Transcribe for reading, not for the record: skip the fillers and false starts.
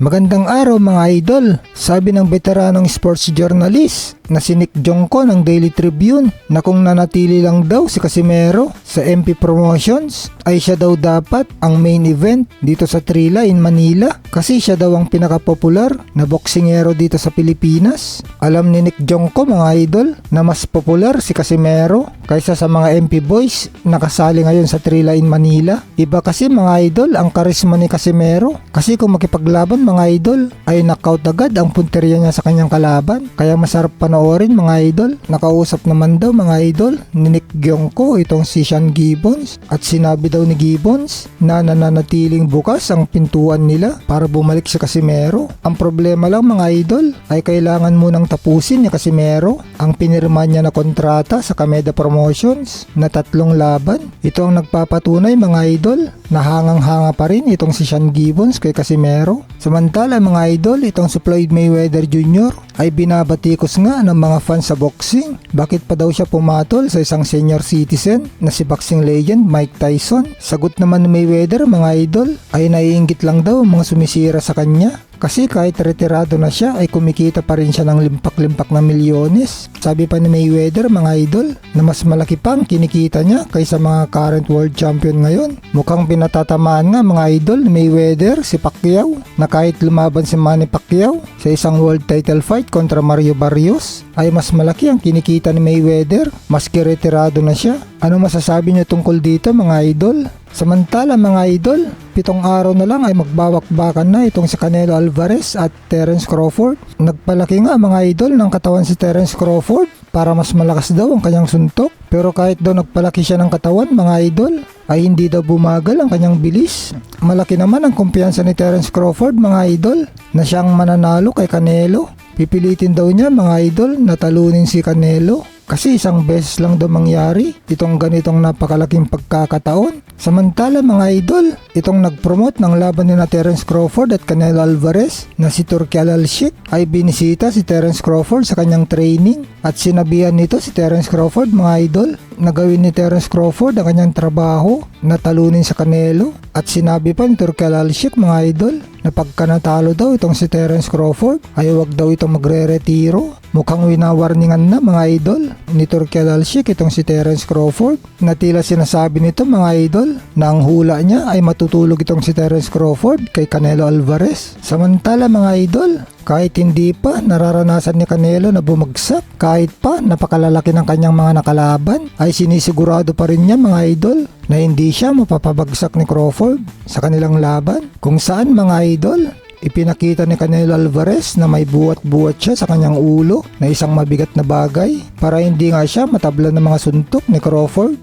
Magandang araw mga idol, sabi ng veteranong sports journalist na si Nick Jongko ng Daily Tribune na kung nanatili lang daw si Casimero sa MP Promotions ay siya daw dapat ang main event dito sa Trila in Manila kasi siya daw ang pinakapopular na boksingero dito sa Pilipinas. Alam ni Nick Jongko mga idol na mas popular si Casimero kaysa sa mga MP boys na kasali ngayon sa Trila in Manila. Iba kasi mga idol ang karisma ni Casimero kasi kung makipaglaban mga idol ay knockout agad ang punteriya niya sa kanyang kalaban, kaya masarap panoorin mga idol. Nakausap naman daw mga idol ni Nick Jongko itong si Sean Gibbons at sinabi daw ni Gibbons na nananatiling bukas ang pintuan nila para bumalik si Casimero. Ang problema lang mga idol ay kailangan munang tapusin ni Casimero ang pinirma niya na kontrata sa Kameda Promotions na 3 laban. Ito ang nagpapatunay mga idol na hangang-hanga pa rin itong si Sean Gibbons kay Casimero. Samantala mga idol, itong si Floyd Mayweather Jr. ay binabatikos nga ng mga fans sa boxing. Bakit pa daw siya pumatol sa isang senior citizen na si boxing legend Mike Tyson? Sagot naman ni Mayweather mga idol ay naiinggit lang daw ang mga sumisira sa kanya. Kasi kahit retirado na siya ay kumikita pa rin siya ng limpak-limpak na milyones. Sabi pa ni Mayweather mga idol na mas malaki pang kinikita niya kaysa mga current world champion ngayon. Mukhang pinatatamaan nga mga idol ni Mayweather si Pacquiao na kahit lumaban si Manny Pacquiao sa isang world title fight kontra Mario Barrios ay mas malaki ang kinikita ni Mayweather maski retirado na siya. Ano masasabi niyo tungkol dito mga idol? Samantala mga idol, 7 araw na lang ay magbawakbakan na itong si Canelo Alvarez at Terence Crawford. Nagpalaki nga mga idol ng katawan si Terence Crawford para mas malakas daw ang kanyang suntok. Pero kahit daw nagpalaki siya ng katawan mga idol, ay hindi daw bumagal ang kanyang bilis. Malaki naman ang kumpiyansa ni Terence Crawford mga idol na siyang mananalo kay Canelo. Pipilitin daw niya mga idol na talunin si Canelo. Kasi isang beses lang daw mangyari itong ganitong napakalaking pagkakataon. Samantala mga idol, itong nag-promote ng laban ni na Terence Crawford at Canelo Alvarez na si Turki Al-Sheikh ay binisita si Terence Crawford sa kanyang training at sinabihan nito si Terence Crawford mga idol na gawin ni Terence Crawford ang kanyang trabaho na talunin sa Canelo. At sinabi pa ni Turki Al-Sheikh mga idol na pagka natalo daw itong si Terence Crawford ay huwag daw itong magre-retiro. Mukhang winawarningan na mga idol ni Turki Al-Sheikh itong si Terence Crawford na tila sinasabi nito mga idol na ang hula niya ay matutulog itong si Terence Crawford kay Canelo Alvarez. Samantala mga idol, kahit hindi pa nararanasan ni Canelo na bumagsak, kahit pa napakalalaki ng kanyang mga nakalaban, ay sinisigurado pa rin niya mga idol na hindi siya mapapabagsak ni Crawford sa kanilang laban. Kung saan mga idol, ipinakita ni Canelo Alvarez na may buwat-buwat siya sa kanyang ulo na isang mabigat na bagay para hindi nga siya matablan ng mga suntok ni Crawford.